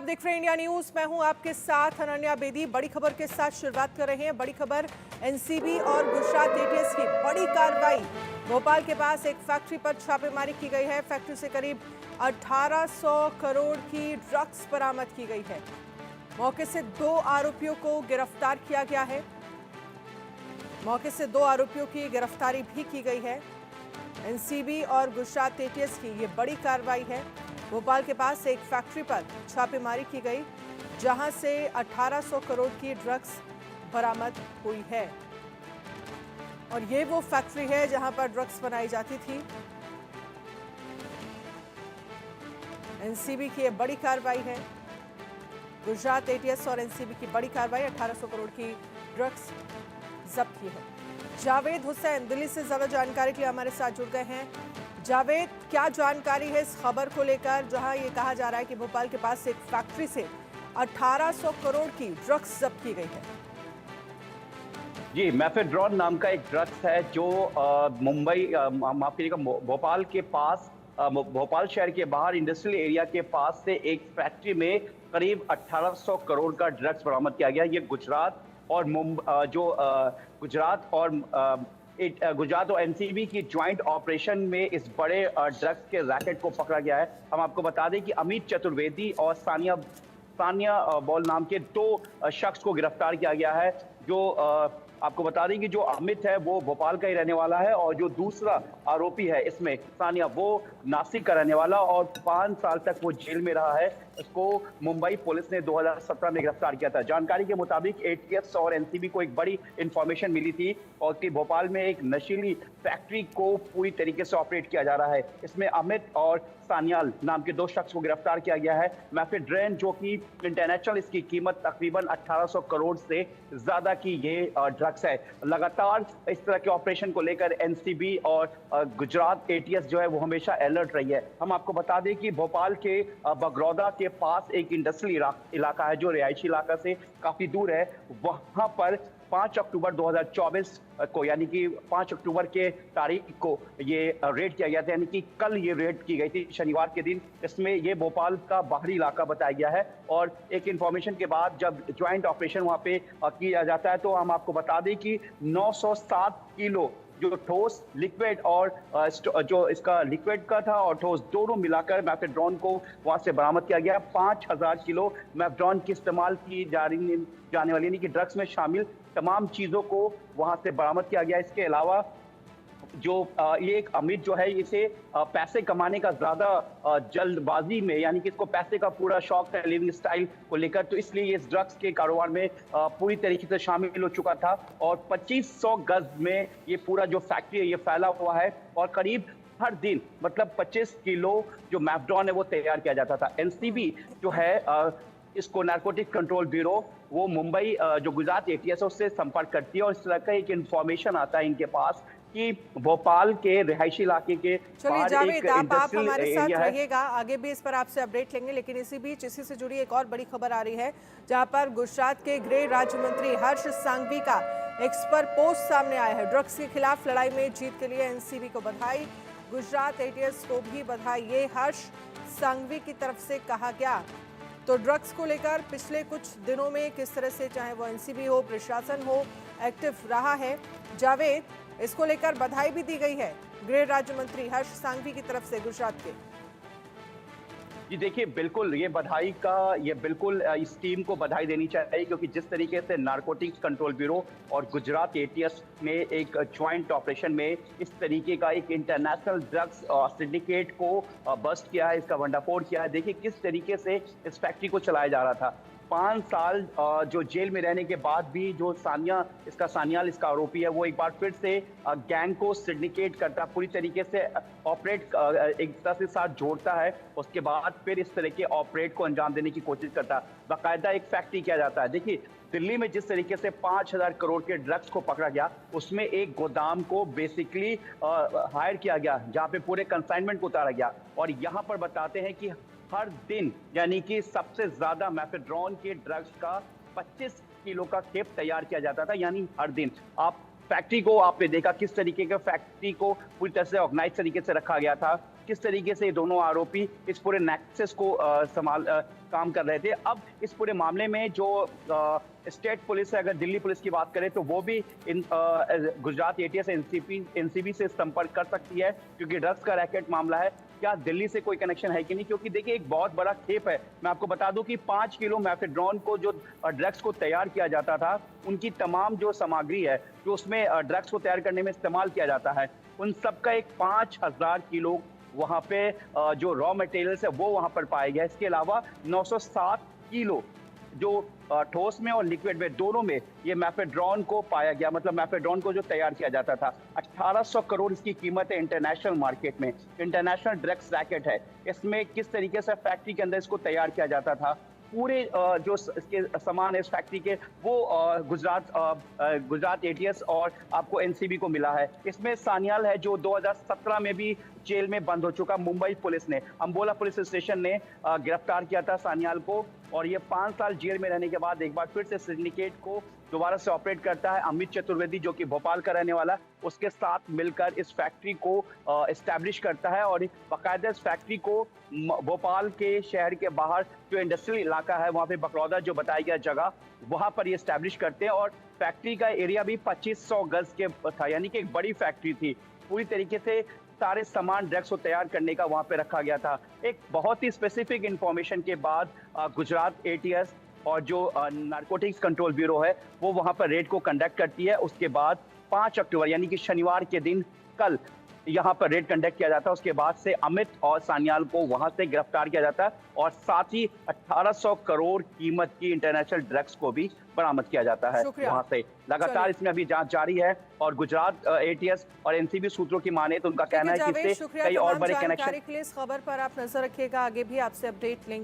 देख रहे हैं इंडिया न्यूज। मैं हूं आपके साथ अनन्या बेदी। बड़ी खबर के साथ शुरुआत कर रहे हैं। बड़ी खबर एनसीबी और गुजरात एटीएस की बड़ी कार्रवाई। भोपाल के पास एक फैक्ट्री पर छापेमारी की गई है। फैक्ट्री से करीब 1800 करोड़ की ड्रग्स बरामद की गई है। मौके से 2 आरोपियों को गिरफ्तार किया गया है। मौके से 2 आरोपियों की गिरफ्तारी भी की गई है। एनसीबी और गुजरात एटीएस की ये बड़ी कार्रवाई है। भोपाल के पास एक फैक्ट्री पर छापेमारी की गई, जहां से 1800 करोड़ की ड्रग्स बरामद हुई है। और ये वो फैक्ट्री है जहां पर ड्रग्स बनाई जाती थी। एनसीबी की ये बड़ी कार्रवाई है। गुजरात एटीएस और एनसीबी की बड़ी कार्रवाई, 1800 करोड़ की ड्रग्स जब्त की है। जावेद हुसैन दिल्ली से ज्यादा जानकारी के लिए हमारे साथ जुड़ गए हैं। जावेद, क्या जानकारी है इस खबर को लेकर, जहां ये कहा जा रहा है कि भोपाल के पास एक फैक्ट्री से 1800 करोड़ की ड्रग्स जब्त की गई है? जी, मेफेड्रॉन नाम का एक ड्रग्स है जो मुंबई माफ कीजिएगा भोपाल के पास भोपाल शहर के बाहर इंडस्ट्रियल एरिया के पास से एक फैक्ट्री में करीब 1800 करोड़ का ड्रग्स बरामद किया गया। ये गुजरात और गुजरात और एनसीबी की ज्वाइंट ऑपरेशन में इस बड़े ड्रग्स के रैकेट को पकड़ा गया है। हम आपको बता दें कि अमित चतुर्वेदी और सानिया बॉल नाम के 2 शख्स को गिरफ्तार किया गया है। जो आपको बता दें कि जो अमित है वो भोपाल का ही रहने वाला है और जो दूसरा आरोपी है इसमें सानिया, वो नासिक का रहने वाला और 5 साल तक वो जेल में रहा है। इसको मुंबई पुलिस ने 2017 में गिरफ्तार किया था। जानकारी के मुताबिक एटीएस और एनसीबी को एक बड़ी इंफॉर्मेशन मिली थी और कि भोपाल में एक नशीली फैक्ट्री को पूरी तरीके से ऑपरेट किया जा रहा है। इसमें अमित और सान्याल नाम के 2 शख्स को गिरफ्तार किया गया है। मेफेड्रेन जो कि इंटरनेशनल, इसकी कीमत तकरीबन 1800 करोड़ से ज्यादा की ये ड्रग्स है। लगातार इस तरह के ऑपरेशन को लेकर एनसीबी और गुजरात एटीएस जो है वो हमेशा अलर्ट रही है। हम आपको बता दें कि भोपाल के बगरौदा के पास एक इंडस्ट्रियल इलाका है जो रिहायशी इलाका से काफी दूर है। वहां पर 5 अक्टूबर 2024 को, यानी कि 5 अक्टूबर के तारीख को ये रेड किया गया था, यानी कि कल ये रेड की गई थी शनिवार के दिन। इसमें ये भोपाल का बाहरी इलाका बताया गया है और एक इंफॉर्मेशन के बाद जब ज्वाइंट ऑपरेशन वहां पे किया जाता है तो हम आपको बता दें कि 907 किलो जो ठोस लिक्विड और जो इसका लिक्विड का था और ठोस दोनों मिलाकर मेफेड्रॉन को वहां से बरामद किया गया। 5000 किलो मेफेड्रॉन की इस्तेमाल की जाने वाली, यानी कि ड्रग्स में शामिल तमाम चीजों को वहां से बरामद किया गया। इसके अलावा जो ये एक अमित जो है, इसे पैसे कमाने का ज्यादा जल्दबाजी में, यानी कि इसको पैसे का पूरा शौक था लिविंग स्टाइल को लेकर, तो इसलिए ये इस ड्रग्स के कारोबार में पूरी तरीके से शामिल हो चुका था। और 2500 गज में ये पूरा जो फैक्ट्री है ये फैला हुआ है और करीब हर दिन मतलब 25 किलो जो मेफेड्रॉन है वो तैयार किया जाता था। एनसीबी जो है इसको नारकोटिक कंट्रोल ब्यूरो वो मुंबई जो गुजरात एटीएस है उससे संपर्क करती है और इस तरह का एक इंफॉर्मेशन आता है इनके पास कि भोपाल के रिहायशी इलाके के चलिए जावेद, आप हमारे साथ रहिएगा, आगे भी इस पर आपसे अपडेट लेंगे। लेकिन इसी बीच इसी से जुड़ी एक और बड़ी खबर आ रही है, जहां पर गुजरात के गृह राज्य मंत्री हर्ष सांघवी का एक्सपर्ट पोस्ट सामने आया है। ड्रग्स के खिलाफ लड़ाई में जीत के लिए एनसीबी को बधाई, गुजरात एटीएस को भी बधाई, ये हर्ष सांघवी की तरफ से कहा गया। तो ड्रग्स को लेकर पिछले कुछ दिनों में किस तरह से चाहे वो एनसीबी हो, प्रशासन हो, एक्टिव रहा है जावेद, इसको लेकर बधाई भी दी गई है गृह राज्य मंत्री हर्ष सांघवी की तरफ से गुजरात के। जी देखिए, बिल्कुल ये बिल्कुल इस टीम को बधाई देनी चाहिए, क्योंकि जिस तरीके से नारकोटिक्स कंट्रोल ब्यूरो और गुजरात एटीएस ने एक ज्वाइंट ऑपरेशन में इस तरीके का एक इंटरनेशनल ड्रग्स सिंडिकेट को बस्ट किया है, इसका भंडाफोड़ किया है। देखिए किस तरीके से इस फैक्ट्री को चलाया जा रहा था। 5 साल जो जेल में रहने के बाद भी जो सानियाल इसका आरोपी है, वो एक बार फिर से गैंग को सिंडिकेट करता, पूरी तरीके से ऑपरेट एक तरह से साथ जोड़ता है। उसके बाद फिर इस तरह के ऑपरेट को अंजाम देने की कोशिश करता, बाकायदा एक फैक्ट्री किया जाता है। देखिए दिल्ली में जिस तरीके से 5000 करोड़ के ड्रग्स को पकड़ा गया, उसमें एक गोदाम को बेसिकली हायर किया गया जहां पे पूरे कंसाइनमेंट को उतारा गया। और यहां पर बताते हैं कि हर दिन, यानी कि सबसे ज्यादा मेफेड्रॉन के ड्रग्स का 25 किलो का खेप तैयार किया जाता था, यानी हर दिन। आप फैक्ट्री को आपने देखा किस तरीके का फैक्ट्री को पूरी तरह से ऑर्गेनाइज तरीके से रखा गया था, किस तरीके से दोनों आरोपी इस पूरे नेक्सस को काम कर रहे थे। अब इस पूरे मामले में जो स्टेट पुलिस है, अगर दिल्ली पुलिस की बात करें तो वो भी इन गुजरात एटीएस एनसीबी से संपर्क कर सकती है, क्योंकि ड्रग्स का रैकेट मामला है। क्या दिल्ली से कोई कनेक्शन है कि नहीं, क्योंकि देखिए एक बहुत बड़ा खेप है। मैं आपको बता दूं कि 5 किलो मैफेड्रोन को जो ड्रग्स को तैयार किया जाता था, उनकी तमाम जो सामग्री है जो उसमें ड्रग्स को तैयार करने में इस्तेमाल किया जाता है, उन सब का एक 5000 किलो वहाँ पे जो रॉ मटेरियल्स है वो वहाँ पर पाया गया। इसके अलावा 907 किलो जो ठोस में और लिक्विड में दोनों में ये मैफेड्रॉन को पाया गया। मतलब मैफेड्रॉन को जो तैयार किया जाता था, 1800 करोड़ इसकी कीमत है इंटरनेशनल मार्केट में। इंटरनेशनल ड्रग्स रैकेट है। इसमें किस तरीके से फैक्ट्री के अंदर इसको तैयार किया जाता था, पूरे जो इसके सामान है इस फैक्ट्री के, वो गुजरात एटीएस और आपको एनसीबी को मिला है। इसमें सान्याल है जो 2017 में भी जेल में बंद हो चुका। मुंबई पुलिस ने, अंबोला पुलिस स्टेशन ने गिरफ्तार किया था सान्याल को, और ये 5 साल जेल में रहने के बाद एक बार फिर से सिंडिकेट को दोबारा से ऑपरेट करता है। अमित चतुर्वेदी जो कि भोपाल का रहने वाला, उसके साथ मिलकर इस फैक्ट्री को एस्टैब्लिश करता है, और बाकायदा इस फैक्ट्री को भोपाल के शहर के बाहर जो इंडस्ट्रियल इलाका है वहाँ पे बकरौदा जो बताई गया जगह, वहाँ पर ये एस्टैब्लिश करते हैं। और फैक्ट्री का एरिया भी 2500 गज के था, यानी कि एक बड़ी फैक्ट्री थी। पूरी तरीके से सारे सामान ड्रग्स को तैयार करने का वहाँ पे रखा गया था। एक बहुत ही स्पेसिफिक इंफॉर्मेशन के बाद गुजरात एटीएस और जो नारकोटिक्स कंट्रोल ब्यूरो है वो वहाँ पर रेड को कंडक्ट करती है। उसके बाद 5 अक्टूबर यानी कि शनिवार के दिन कल यहाँ पर रेड कंडक्ट किया जाता है। उसके बाद से अमित और सान्याल को वहां से गिरफ्तार किया जाता है, और साथ ही 1800 करोड़ कीमत की इंटरनेशनल ड्रग्स को भी बरामद किया जाता है वहां से। लगातार इसमें अभी जांच जारी है, और गुजरात एटीएस और एनसीबी सूत्रों की माने तो उनका कहना है कि इससे कई और बड़े कनेक्शन। इस खबर पर आप नजर रखिएगा, आगे भी आपसे अपडेट लेंगे।